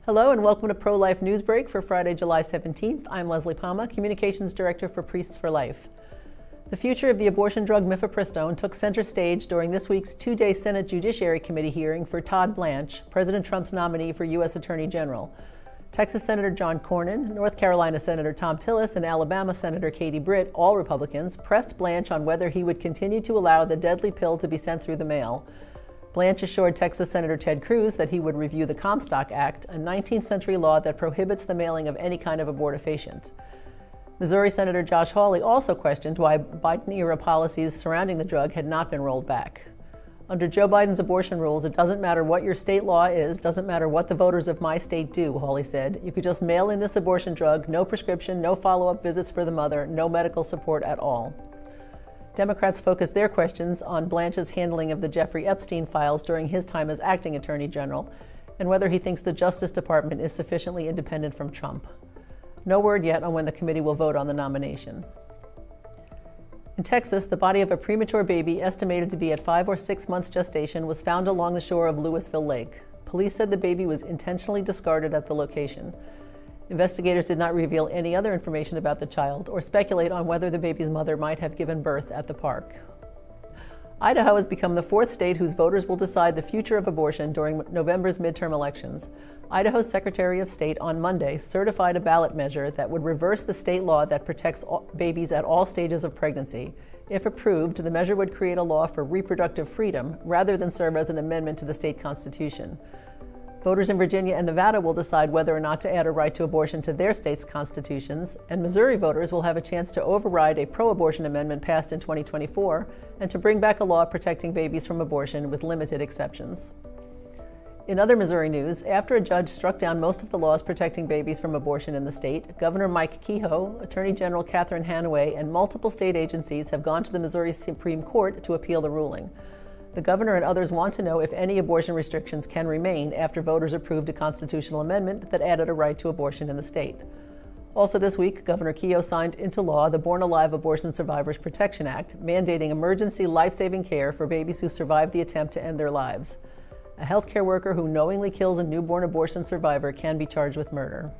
Hello and welcome to ProLife NewsBreak for Friday, July 17th. I'm Leslie Palma, Communications Director for Priests for Life. The future of the abortion drug Mifepristone took center stage during this week's two-day Senate Judiciary Committee hearing for Todd Blanche, President Trump's nominee for U.S. Attorney General. Texas Senator John Cornyn, North Carolina Senator Thom Tillis, and Alabama Senator Katie Britt, all Republicans, pressed Blanche on whether he would continue to allow the deadly pill to be sent through the mail. Blanche assured Texas Senator Ted Cruz that he would review the Comstock Act, a 19th century law that prohibits the mailing of any kind of abortifacient. Missouri Senator Josh Hawley also questioned why Biden-era policies surrounding the drug had not been rolled back. Under Joe Biden's abortion rules, it doesn't matter what your state law is, doesn't matter what the voters of my state do, Hawley said. You could just mail in this abortion drug, no prescription, no follow-up visits for the mother, no medical support at all. Democrats focused their questions on Blanche's handling of the Jeffrey Epstein files during his time as acting attorney general, and whether he thinks the Justice Department is sufficiently independent from Trump. No word yet on when the committee will vote on the nomination. In Texas, the body of a premature baby estimated to be at 5 or 6 months gestation was found along the shore of Lewisville Lake. Police said the baby was intentionally discarded at the location. Investigators did not reveal any other information about the child or speculate on whether the baby's mother might have given birth at the park. Idaho has become the fourth state whose voters will decide the future of abortion during November's midterm elections. Idaho's Secretary of State on Monday certified a ballot measure that would reverse the state law that protects babies at all stages of pregnancy. If approved, the measure would create a law for reproductive freedom rather than serve as an amendment to the state constitution. Voters in Virginia and Nevada will decide whether or not to add a right to abortion to their state's constitutions, and Missouri voters will have a chance to override a pro-abortion amendment passed in 2024 and to bring back a law protecting babies from abortion with limited exceptions. In other Missouri news, after a judge struck down most of the laws protecting babies from abortion in the state, Governor Mike Kehoe, Attorney General Catherine Hanaway, and multiple state agencies have gone to the Missouri Supreme Court to appeal the ruling. The governor and others want to know if any abortion restrictions can remain after voters approved a constitutional amendment that added a right to abortion in the state. Also this week, Governor Kehoe signed into law the Born Alive Abortion Survivors Protection Act, mandating emergency life-saving care for babies who survived the attempt to end their lives. A healthcare worker who knowingly kills a newborn abortion survivor can be charged with murder.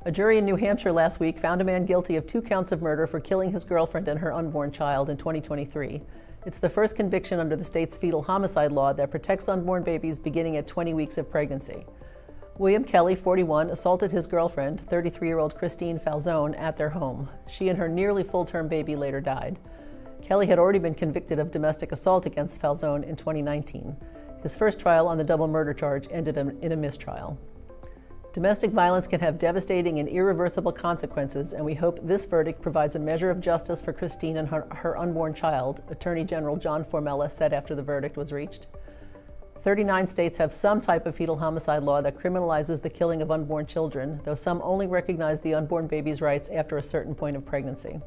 A jury in New Hampshire last week found a man guilty of 2 counts of murder for killing his girlfriend and her unborn child in 2023. It's the first conviction under the state's fetal homicide law that protects unborn babies beginning at 20 weeks of pregnancy. William Kelly, 41, assaulted his girlfriend, 33-year-old Christine Falzone, at their home. She and her nearly full-term baby later died. Kelly had already been convicted of domestic assault against Falzone in 2019. His first trial on the double murder charge ended in a mistrial. Domestic violence can have devastating and irreversible consequences, and we hope this verdict provides a measure of justice for Christine and her unborn child, Attorney General John Formella said after the verdict was reached. 39 states have some type of fetal homicide law that criminalizes the killing of unborn children, though some only recognize the unborn baby's rights after a certain point of pregnancy.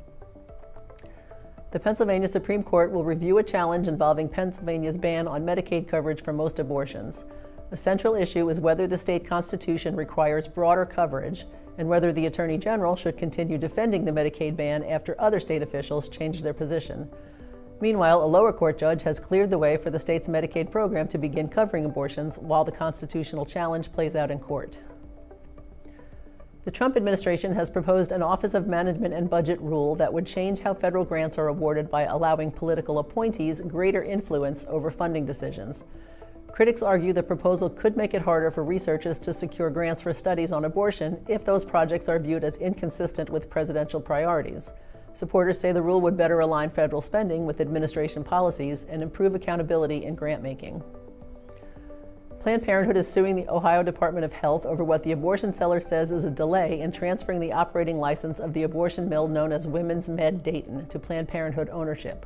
The Pennsylvania Supreme Court will review a challenge involving Pennsylvania's ban on Medicaid coverage for most abortions. A central issue is whether the state constitution requires broader coverage and whether the Attorney General should continue defending the Medicaid ban after other state officials change their position. Meanwhile, a lower court judge has cleared the way for the state's Medicaid program to begin covering abortions while the constitutional challenge plays out in court. The Trump administration has proposed an Office of Management and Budget rule that would change how federal grants are awarded by allowing political appointees greater influence over funding decisions. Critics argue the proposal could make it harder for researchers to secure grants for studies on abortion if those projects are viewed as inconsistent with presidential priorities. Supporters say the rule would better align federal spending with administration policies and improve accountability in grant making. Planned Parenthood is suing the Ohio Department of Health over what the abortion seller says is a delay in transferring the operating license of the abortion mill known as Women's Med Dayton to Planned Parenthood ownership.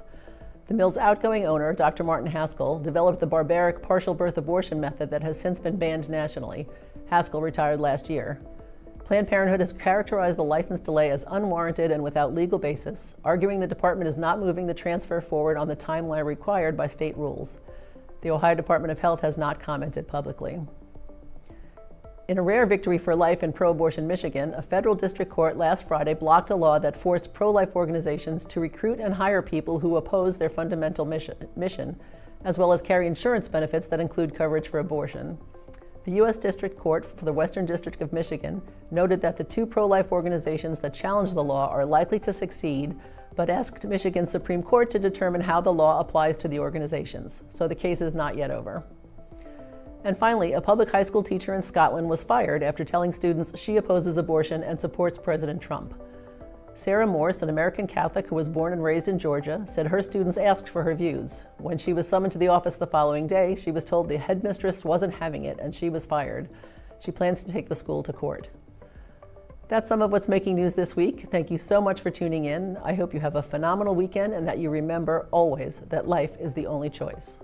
The mill's outgoing owner, Dr. Martin Haskell, developed the barbaric partial birth abortion method that has since been banned nationally. Haskell retired last year. Planned Parenthood has characterized the license delay as unwarranted and without legal basis, arguing the department is not moving the transfer forward on the timeline required by state rules. The Ohio Department of Health has not commented publicly. In a rare victory for life in pro-abortion Michigan, a federal district court last Friday blocked a law that forced pro-life organizations to recruit and hire people who oppose their fundamental mission, as well as carry insurance benefits that include coverage for abortion. The U.S. District Court for the Western District of Michigan noted that the two pro-life organizations that challenge the law are likely to succeed, but asked Michigan's Supreme Court to determine how the law applies to the organizations. So the case is not yet over. And finally, a public high school teacher in Scotland was fired after telling students she opposes abortion and supports President Trump. Sarah Morse, an American Catholic who was born and raised in Georgia, said her students asked for her views. When she was summoned to the office the following day, she was told the headmistress wasn't having it and she was fired. She plans to take the school to court. That's some of what's making news this week. Thank you so much for tuning in. I hope you have a phenomenal weekend and that you remember always that life is the only choice.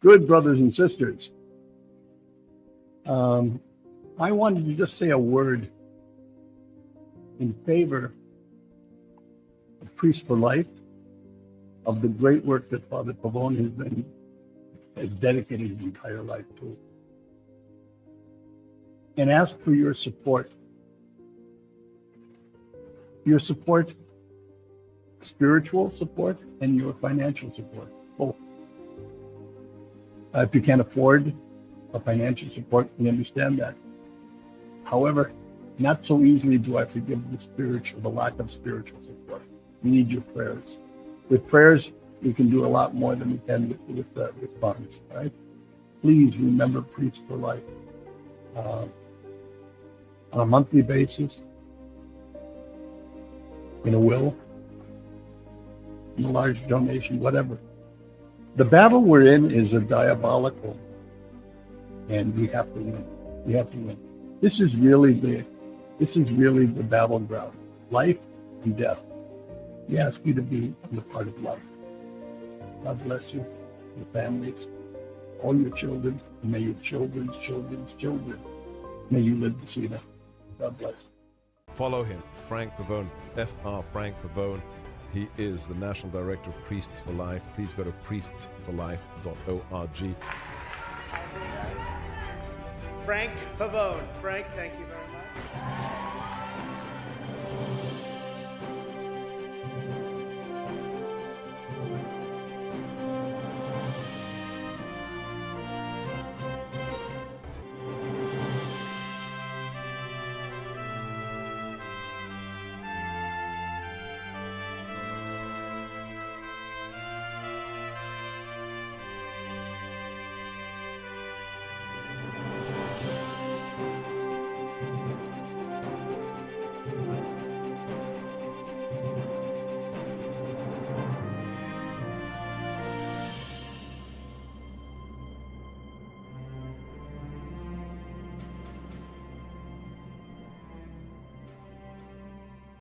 Good brothers and sisters, I wanted to just say a word in favor of Priests for Life, of the great work that Father Pavone has dedicated his entire life to, and ask for your support. Your support, spiritual support, and your financial support, both. If you can't afford a financial support, we understand that. However, not so easily do I forgive the lack of spiritual support. We need your prayers. With prayers, we can do a lot more than we can with funds, right? Please remember Priests for Life on a monthly basis, in a will, in a large donation, whatever. The battle we're in is a diabolical, and we have to win. We have to win. This is really the battleground, life and death. We ask you to be a part of life. God bless you, your families, all your children, and may your children's children's children, may you live to see them. God bless. Follow him, Frank Pavone, Fr. Frank Pavone. He is the National Director of Priests for Life. Please go to priestsforlife.org. Frank Pavone. Frank, thank you very much.